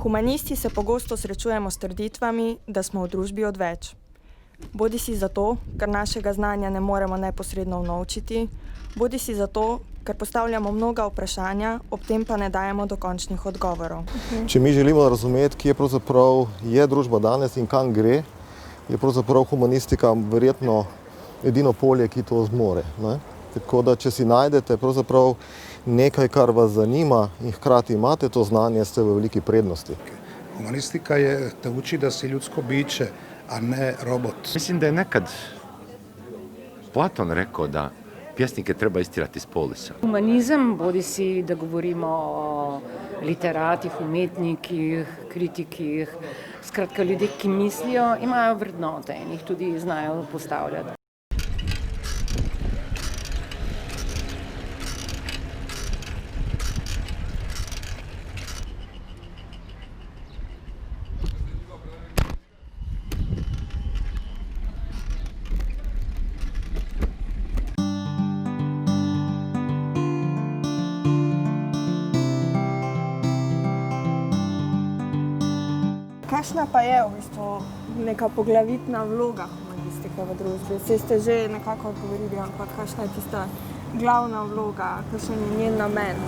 Humanisti se pogosto srečujemo s trditvami, da smo v družbi odveč. Bodisi zato, ker našega znanja ne moremo neposredno unovčiti, bodisi zato, ker postavljamo mnoga vprašanja, ob tem pa ne dajemo dokončnih odgovorov. Če mi želimo razumeti, kje pravzaprav je družba danes in kam gre, je pravzaprav humanistika verjetno edino polje, ki to zmore, ne? Tako da, če si najdete pravzaprav nekaj, kar vas zanima in hkrati imate to znanje, ste v veliki prednosti. Humanistika te uči da si ljudsko biće, a ne robot. Mislim da je nekad Platon rekao da pjesnike treba istirati iz polisa. Humanizem, bodi si da govorimo o literatih, umetnikih, kritikih, skratka ljudje, ki mislijo, imajo vrednote in jih tudi znajo postavljati. Kakšna pa je v bistvu neka poglavitna vloga humanistike v družbi? Saj ste že nekako odgovorili, ampak kakšna je tista glavna vloga, kakšen je njen namen?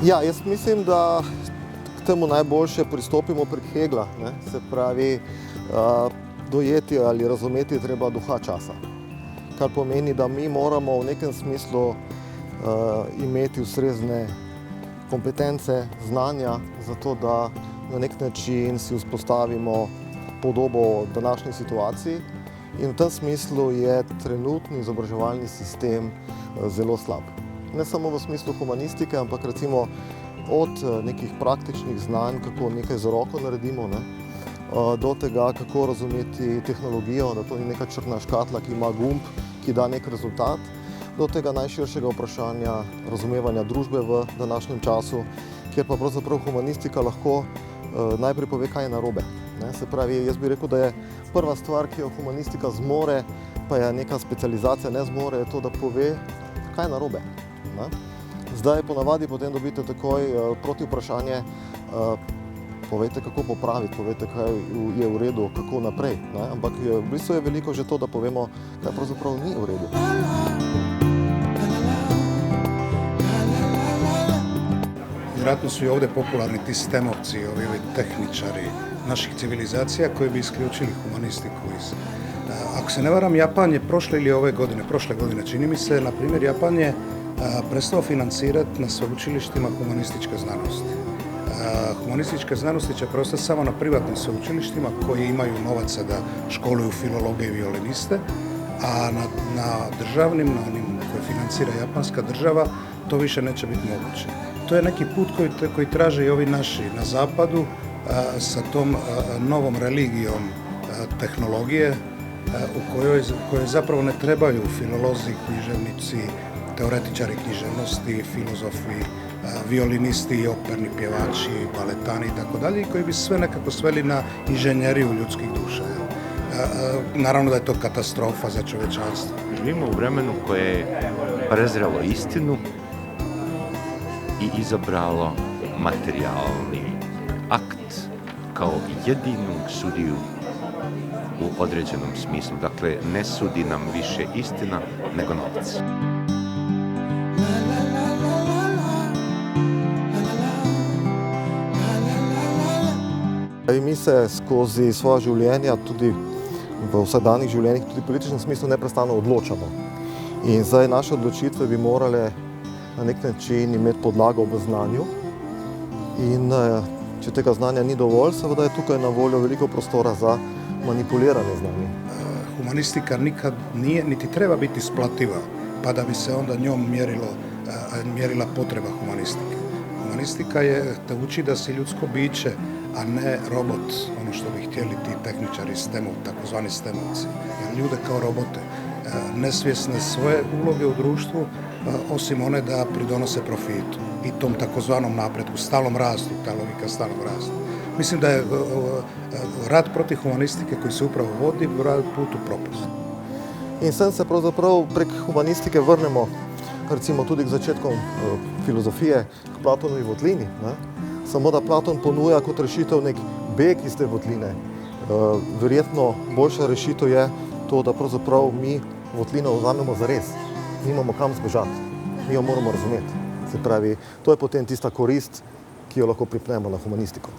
Ja, jaz mislim, da k temu najboljše pristopimo prek Hegla, ne? Se pravi, dojeti ali razumeti je treba duha časa. Kar pomeni, da mi moramo v nekem smislu imeti ustrezne kompetence, znanja, zato da na nek način si vzpostavimo podobo današnji situaciji in v tem smislu je trenutni izobraževalni sistem zelo slab. Ne samo v smislu humanistike, ampak recimo od nekih praktičnih znanj, kako nekaj z roko naredimo, ne, do tega, kako razumeti tehnologijo, da to ni neka črna škatla, ki ima gumb, ki da nek rezultat, do tega najširšega vprašanja razumevanja družbe v današnjem času, kjer pa pravzaprav humanistika lahko najprej pove, kaj je narobe. Se pravi, jaz bi rekel, da je prva stvar, ki jo humanistika zmore, pa je neka specializacija ne zmore, je to, da pove, kaj je narobe. Zdaj ponavadi potem dobite takoj proti vprašanje, povejte, kako popraviti, povejte, kaj je v redu, kako naprej. Ampak v bistvu je veliko že to, da povemo, kaj pravzaprav ni v redu. Vjerojatno su i ovdje popularni ti stemovci, ovi tehničari naših civilizacija koji bi isključili humanistiku iz... Ako se ne varam, Japan je prošle godine, čini mi se, na primjer, Japan je prestao financirati na sveučilištima humanističke znanosti. Humanističke znanosti će prostati samo na privatnim sveučilištima koji imaju novaca da školuju filologe i violiniste, a na državnim, na onim koje financira japanska država, to više neće biti moguće. To je neki put koji traže i ovi naši na zapadu sa tom novom religijom tehnologije u kojoj zapravo ne trebaju filolozi, književnici, teoretičari književnosti, filozofi, violinisti, operni pjevači, baletani i tako dalje, koji bi sve nekako sveli na inženjeriju ljudskih duša. Naravno da je to katastrofa za čovječanstvo. Živimo u vremenu koje je prezrelo istinu i izabralo materijalni akt kao jedinu sudiju u određenom smislu. Dakle, ne sudi nam više istina nego novac. Mi se skozi svoja življenja, tudi v vsakdanjih življenjih, tudi v političnem smislu neprestano odločamo. In zdaj naše odločitve bi morale na nek način imeti podlago v znanju. In če tega znanja ni dovolj, seveda je tukaj na voljo veliko prostora za manipuliranje znanja. Humanistika nikad nije, niti treba biti isplativa, pa da bi se onda njom mjerila potreba humanistike. Humanistika te uči da si ljudsko biće, a ne robot, ono što bi htjeli ti tehničari takozvani stemovci. Jer ljude kao robote, nesvjesne svoje uloge u društvu, osim one da pridonose profitu i tom takozvanom napretku, stalnom rastu, ta logika stalnog rasta. Mislim da je rat protiv humanistike koji se upravo vodi put u propast. In sem se pravzaprav prek humanistike vrnemo recimo tudi k začetkom filozofije, k Platonovi votlini. samo da Platon ponuja kot rešitev nek beg iz te votline. Verjetno boljša rešitev je to, da pravzaprav mi votlino vzamemo zares. Nimamo kam zbežati, mi jo moramo razumeti. Se pravi, to je potem tista korist, ki jo lahko pripnemo na humanistiko.